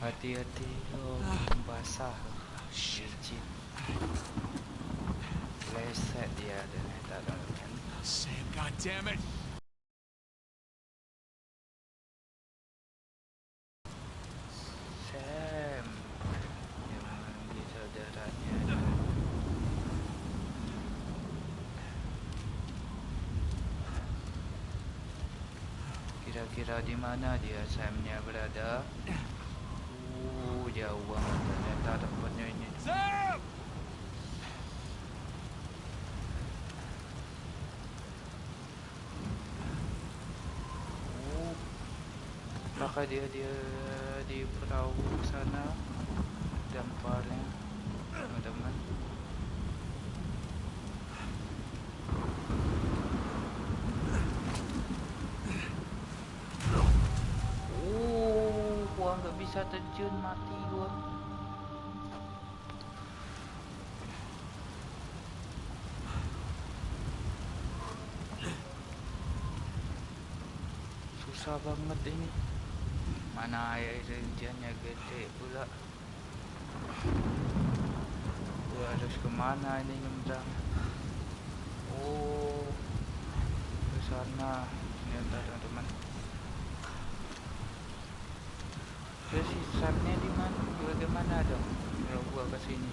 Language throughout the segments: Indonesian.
Hati-hati lo, basah licin. Leset dia ternyata teman-teman. Sam, goddammit! Sam yang mengambil saudaranya. Kira-kira di mana dia Samnya berada? Jauh banget ternyata tempatnya ini. Sam! Apakah dia di perahu sana dampaknya teman-teman? Gua nggak bisa terjun, mati gua. Susah banget ini. Mana air terjunnya gede pula. Gua harus kemana ini nyebrang? Ke sana ternyata teman-teman. Terus sisanya di mana? Bagaimana dong kalau gua ke sini?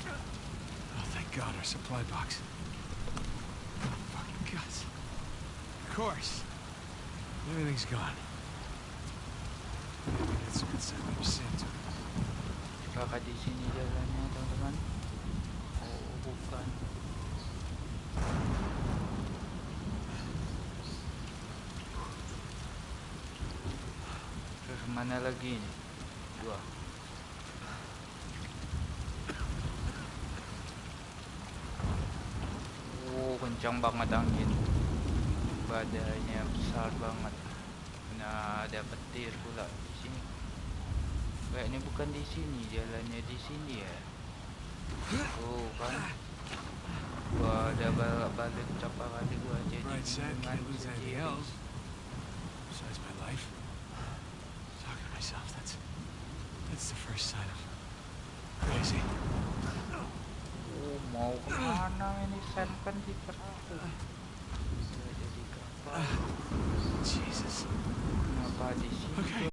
Oh, thank God, our supply box. Fucking guts. Of course. Everything's gone. Maybe that's a good sign. Maybe Sam took it. Apakah di sini jalannya teman-teman? Oh, bukan. Terus mana lagi nih? Dua. Kencang banget angin. Badainya besar banget. Nah, ada petir pula di sini. Kayaknya bukan di sini, jalannya di sini ya. Kan. Gua ada balik berapa kali gua jadi Right side, bingung can't lose jadi. anything else. Besides my life. Talking to myself, that's the first sign of crazy. Mau kemana ini? Sam kan di perahu. Jadi kapal. Jesus. Kenapa di sini? Okay.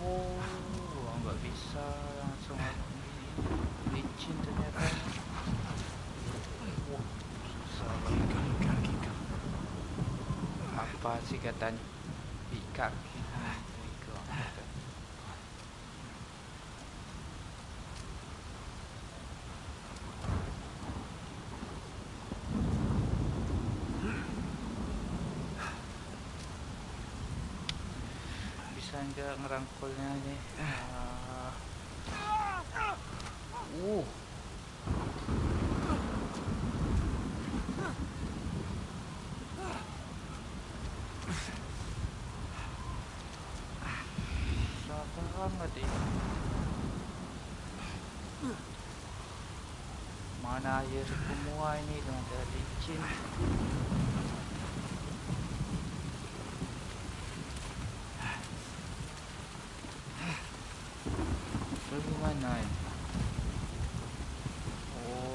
Gua nggak bisa langsung licin ternyata. Susah banget. Apa sih katanya? Di kaki. Bisa nggak ngerangkulnya nih? Susah banget ini. Mana air semua ini dong, ada licin. Bagaimana ini?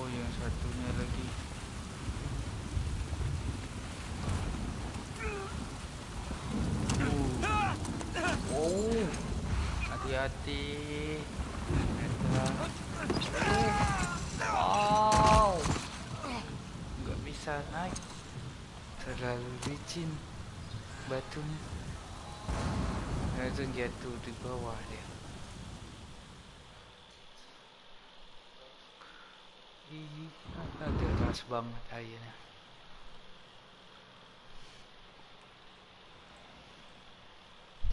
Yang satunya lagi. Hati-hati. Nggak bisa naik. Terlalu licin batunya. Langsung jatuh di bawah dia. Deras banget airnya.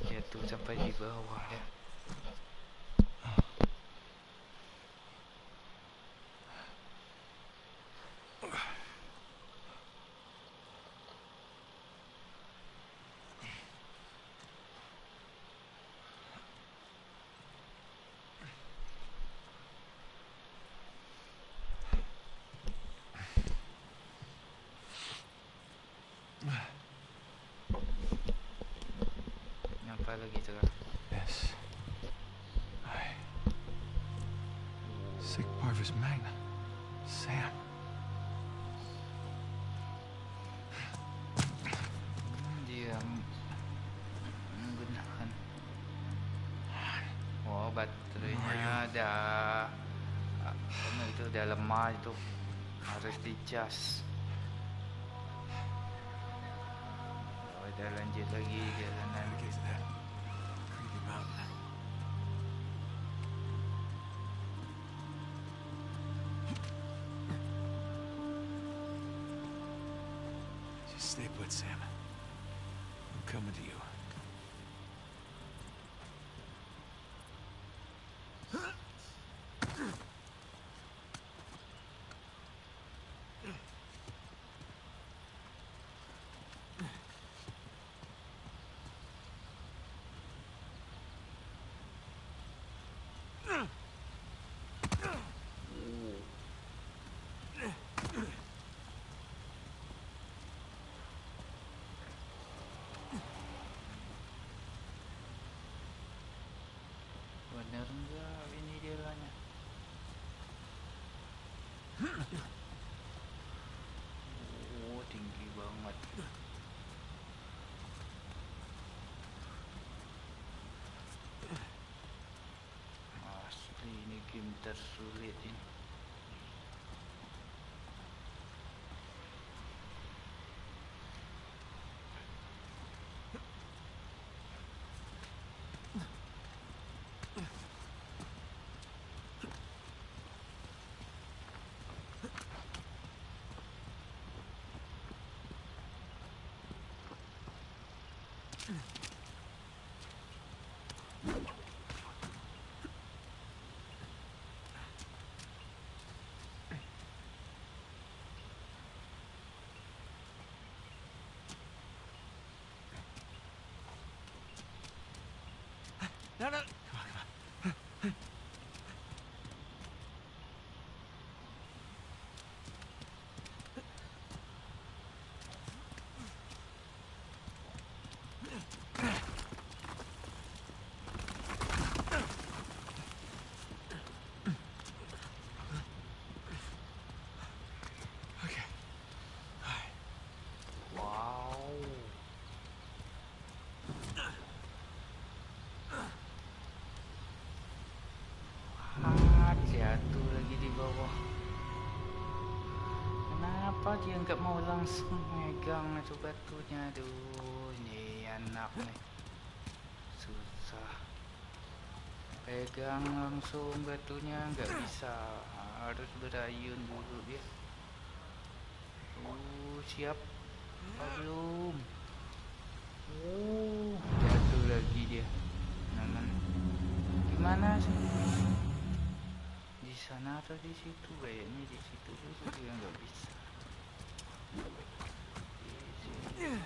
Jatuh sampai di bawah ya. Apa lagi sekarang? Yes. Sic Parvis Magna. Sam. Dia menggunakan. Oh, baterainya dah itu udah lemah itu, harus dicas. Oh, udah lanjut lagi jalanan. Look at that creepy mountain. Just stay put, Sam. I'm coming to you. Bener enggak ini jalannya? Oh, tinggi banget. Asli ini game tersulit ini. No, no. Come on, come on. Okay. All right. Wow. Jatuh lagi di bawah. Kenapa dia nggak mau langsung megang itu batunya? Aduh, ini anak nih susah. Pegang langsung batunya nggak bisa, harus berayun dulu dia. Siap? Belum. Jatuh lagi dia. Gimana sih? Di sana atau di situ? Kayaknya di situ dulu dia nggak bisa. Di sini.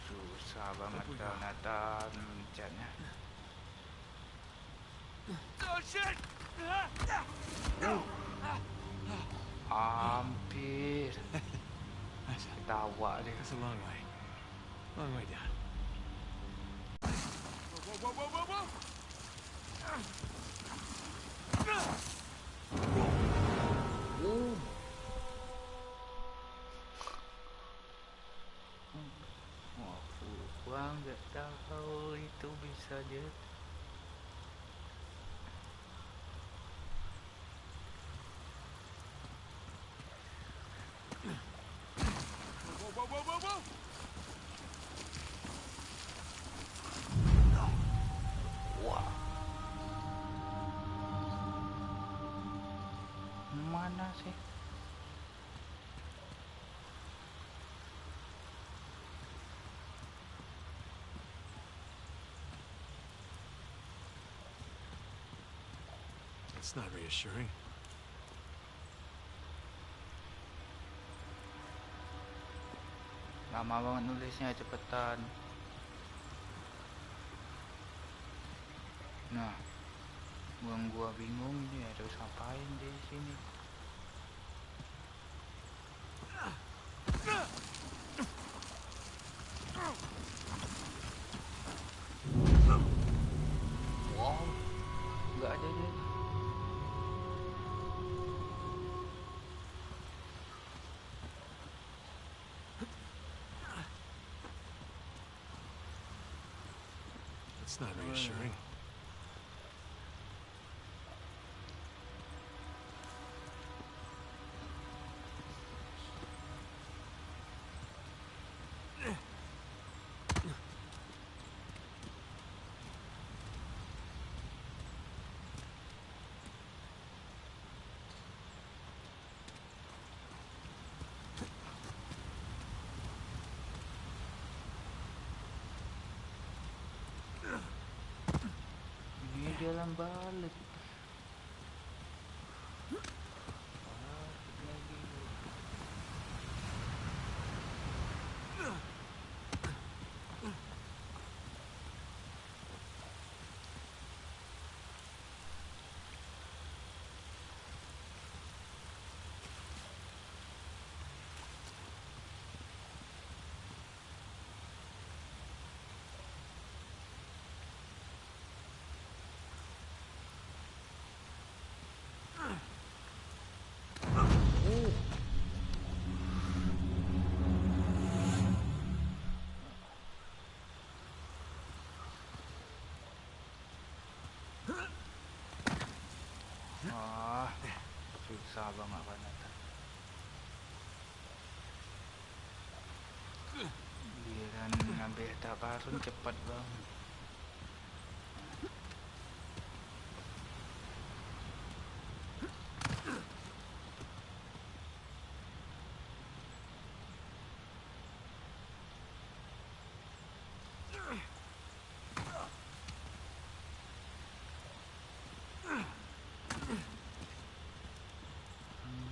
Susah banget kalau Nathan mencatnya. Oh shit! Hampir ketawa dia. That's a long way. Long way down. Whoa, whoa, whoa, whoa, Wah, gua nggak tahu itu bisa jatuh. whoa, whoa, whoa, whoa! Wah. Mana sih? It's not reassuring. Lama banget nulisnya, cepetan. Nah, gua bingung ini harus ngapain di sini. That's not reassuring. Ini jalan balik. Susah banget kan. Giliran ngambil tak karun cepat banget.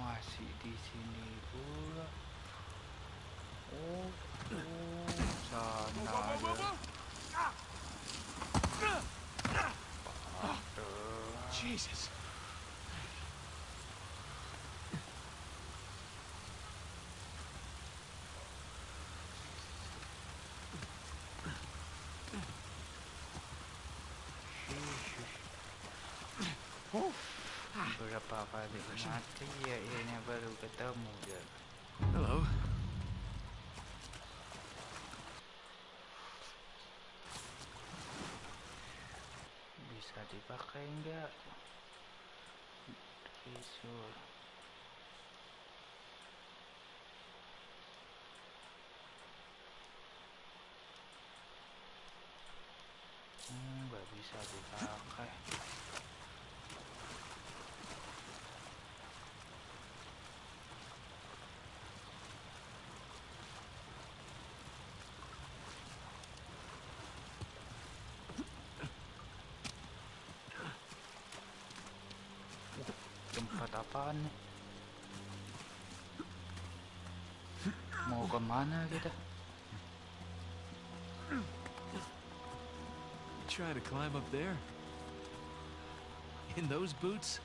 Masih di sini pula. Oh, sana ada. Jesus. Berapa kali mati ya, ini baru ketemu dia. Hello. Bisa dipakai enggak? Visual. Nggak bisa dipakai. Tempat apaan nih? Mau kemana kita? Try to climb up there? In those boots?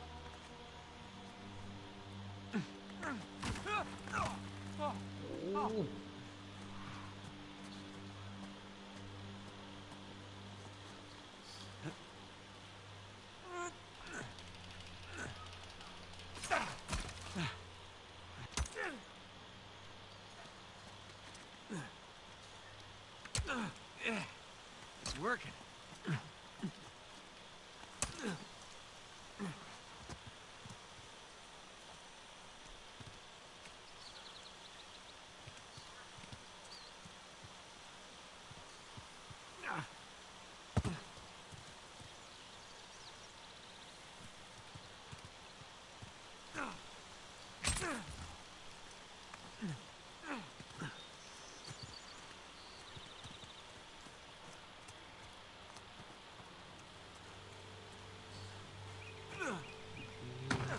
It's working.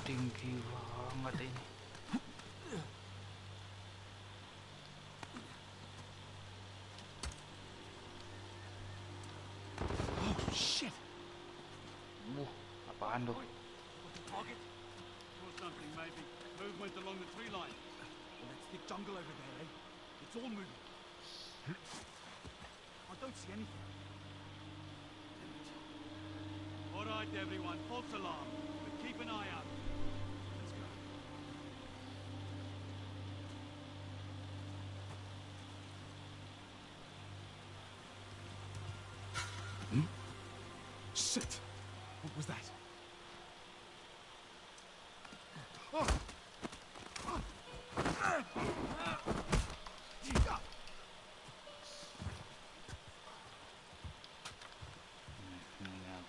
Tinggi banget ini. Oh, shit. Apaan tuh? Target? Saw something, maybe. Movement along the tree line. Well, that's thick jungle over there, eh? It's all moving. I don't see anything. Damn it. All right, everyone. False alarm. But keep an eye out. Let's go. Shit! What was that?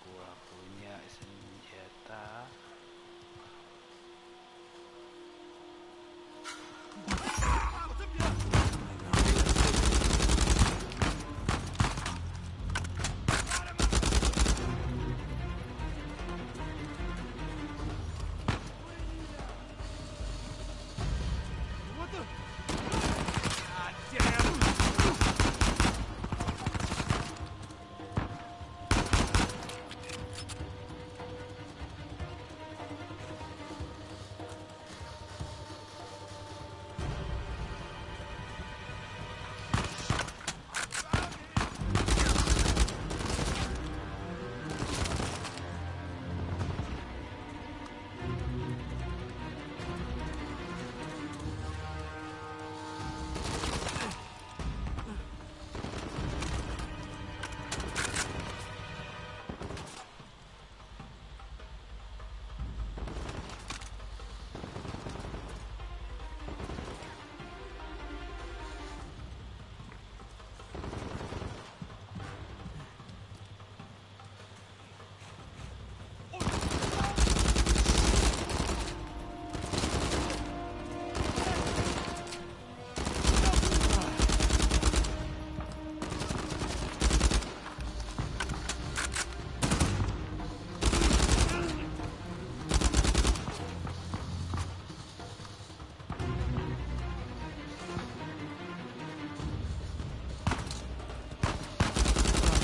Gua punya senjata. What the? God damn!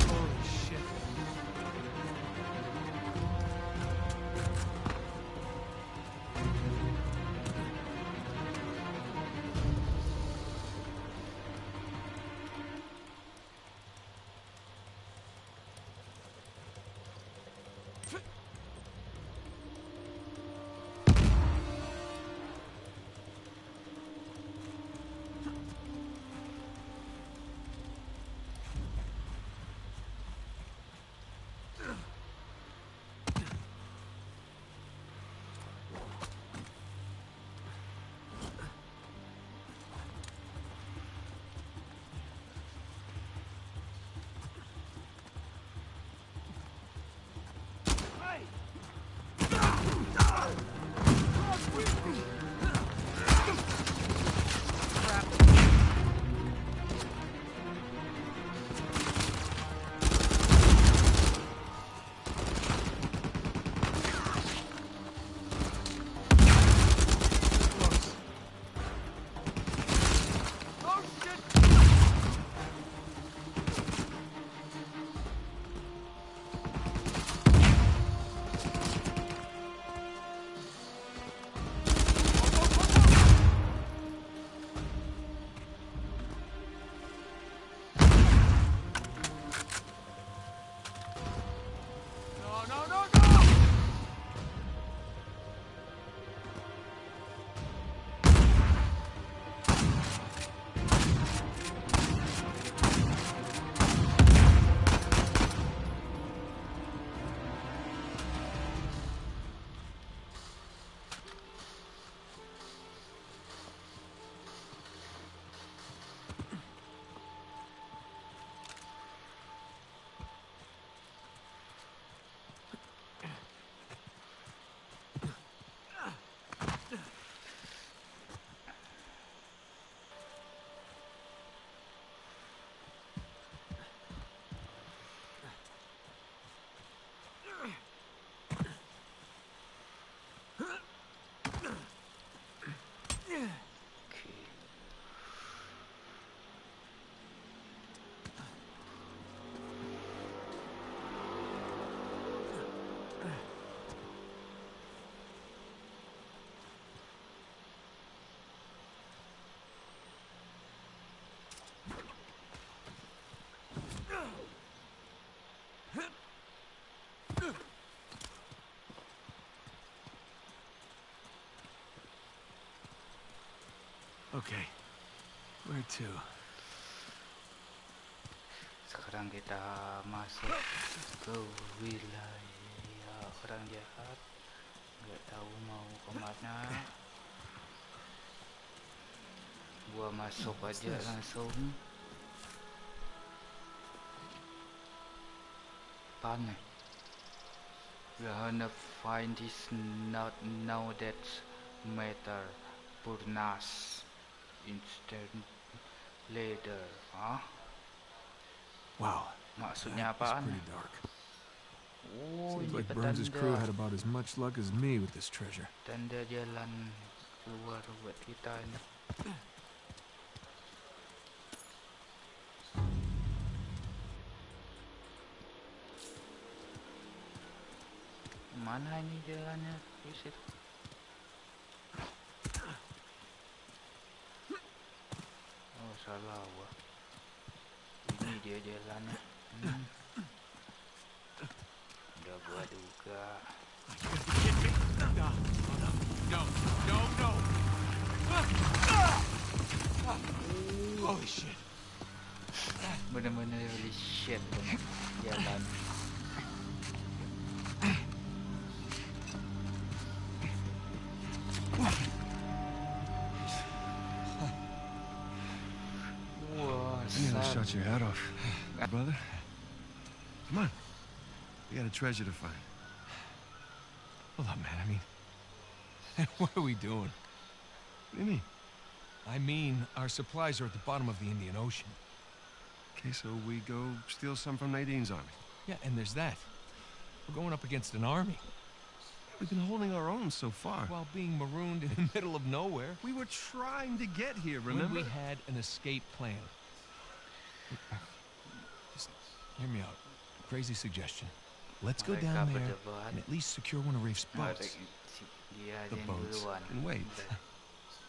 Holy shit. Okay. Where to? sekarang kita masuk ke wilayah orang jahat. Nggak tahu mau kemana. Gua masuk aja langsung. Panik. We're gonna find this not now that matter Purnas instant later. Hah? Wow. Maksudnya That was apaan? pretty dark. Oh, Seems ini like Burns' crew petanda. had about as much luck as me with this treasure. Tanda jalan keluar buat kita ini. Mana ini jalannya? Visit. Oh, salah gua. Ini dia jalannya. Udah gua duga. No. Holy shit. Bener-bener holy shit banget jalan. Wah, I nearly sad. shot your head off, brother. Come on. We got a treasure to find. Hold up, man. I mean, what are we doing? What do you mean? I mean, our supplies are at the bottom of the Indian Ocean. Okay, so we go steal some from Nadine's army. Yeah, and there's that. We're going up against an army We've been holding our own so far. while being marooned in the middle of nowhere. We were trying to get here, When remember? we had an escape plan. Just hear me out. Crazy suggestion. Let's go Mereka down there berdebat. and at least secure one of Rafe's boats. Dia The yang boats. duluan. And wait.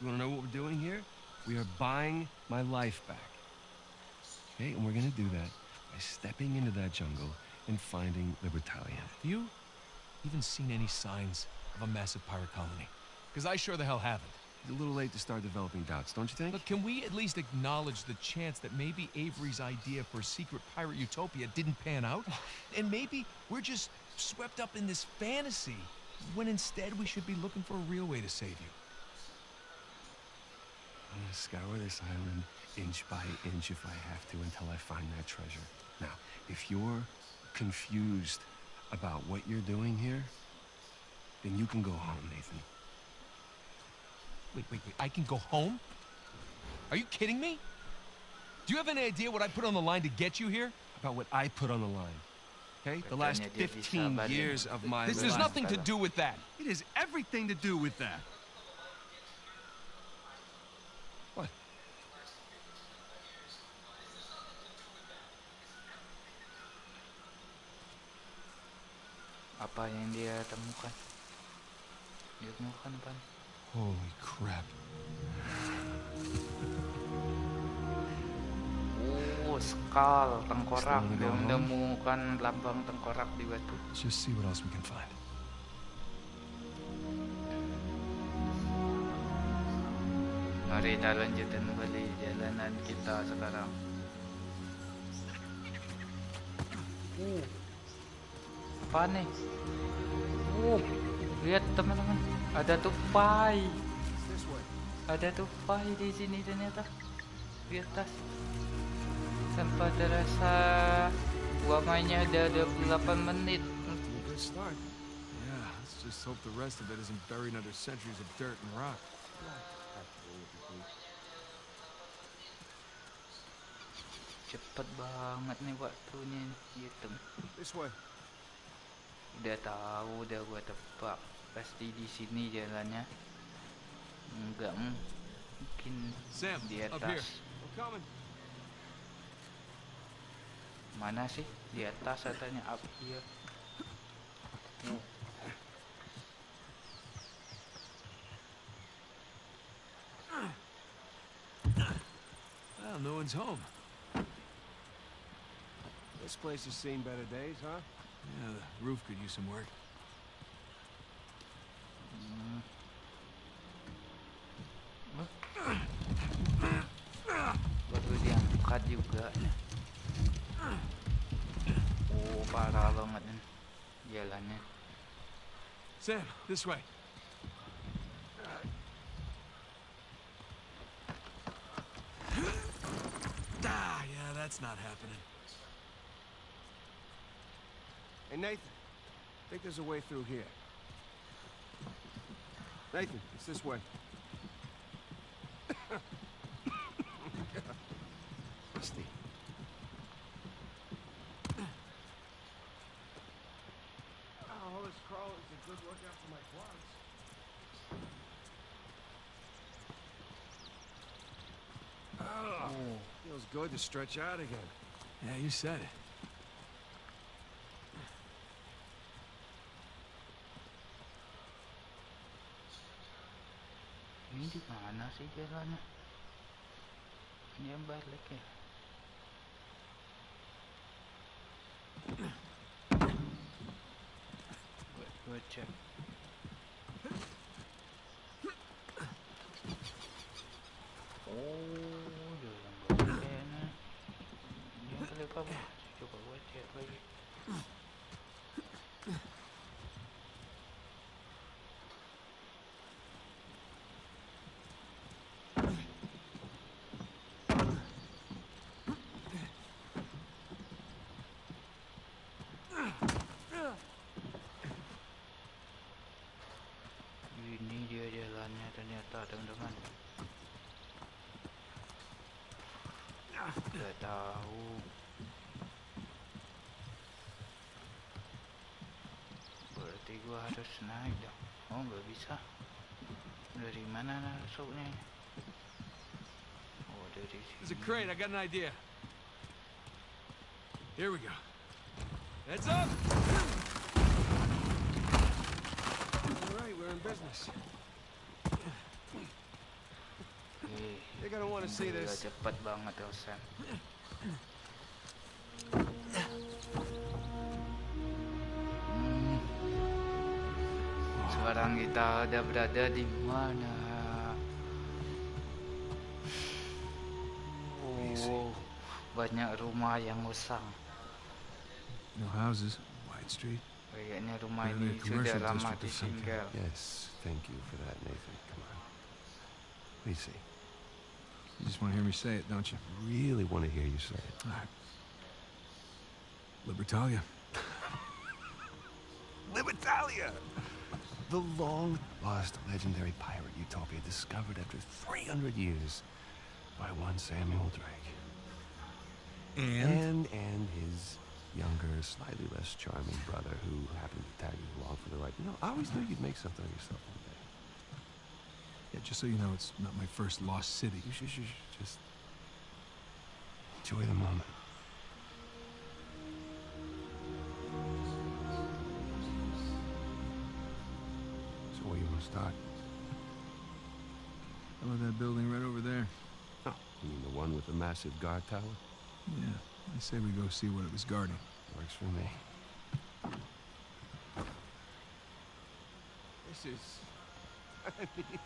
You wanna know what we're doing here? We are buying my life back. Okay, and we're gonna do that by stepping into that jungle and finding the battalion. Have you even seen any signs of a massive pirate colony? Because I sure the hell haven't. It's a little late to start developing doubts, don't you think? Look, can we at least acknowledge the chance that maybe Avery's idea for a secret pirate utopia didn't pan out? And maybe we're just swept up in this fantasy, when instead we should be looking for a real way to save you. I'm gonna scour this island inch by inch if I have to until I find that treasure. Now, if you're confused about what you're doing here, then you can go home, Nathan. Wait, I can go home? Are you kidding me? Do you have any idea what I put on the line to get you here? About what I put on the line, okay? The last Katanya dia 15 disabarin. years of my This life. has nothing to do with that. It has everything to do with that. What? Apa yang dia temukan? Dia temukan apa? Holy crap. Oh, skull, tengkorak. Still Dia gonna go home? menemukan lambang tengkorak di batu. Let's just see what else we can find. Mari kita lanjutkan kembali jalanan kita sekarang. Apa nih? Lihat teman-teman, ada tupai. Ada tupai di sini ternyata di atas. Tanpa terasa gua mainnya ada 28 menit. Good start. Yeah, let's just hope the rest of it isn't buried under centuries of dirt and rock. Cepet banget nih waktunya gitu. This way. Udah tahu, udah gua tebak. Pasti di sini jalannya. Enggak mungkin Sam, di up here. atas. I'm coming. Mana sih? Di atas katanya up here. Well, no one's home. This place has seen better days, huh? Yeah, the roof could use some work. Baru diangkat juga. Oh, parah banget nih jalannya. Sam, this way. Ah, yeah, that's not happening. Hey, Nathan. I think there's a way through here. Nathan, it's this way. Rusty. All this crawling is a good workout for my quads. Oh, feels good to stretch out again. Yeah, you said it. Ini di mana sih jalannya? Ini yang balik ya. Gue cek. Oh, jalan baliknya. Ini yang balik apa? Coba gue cek lagi. Ini dia jalannya ternyata, teman-teman. Gak tahu. Berarti gua harus naik dong. Oh, nggak bisa. Dari mana masuknya? Oh, dari There's a sini. crate. I got an idea. Here we go. Heads up! All right, we're in business. You're gonna want to see Gila, this. cepet banget Elsan. Sekarang kita udah berada di mana? Oh, banyak rumah yang usang. No houses. Wide street. Kayaknya rumah Really ini a commercial sudah lama district or something. ditinggal. Yes, thank you for that, Nathan. Come on. Please see. You just want to hear me say it, don't you? Really want to hear you say it. All right. Libertalia. Libertalia! The long-lost legendary pirate utopia discovered after 300 years by one Samuel Drake. And his younger, slightly less charming brother who happened to tag along for the ride. You know, I always knew you'd make something of yourself one day. Yeah, just so you know, it's not my first lost city. You should just enjoy the moment. So where you want to start? How about that building right over there? Oh, you mean the one with the massive guard tower? Yeah, I say we go see what it was guarding. Works for me. This is... I mean...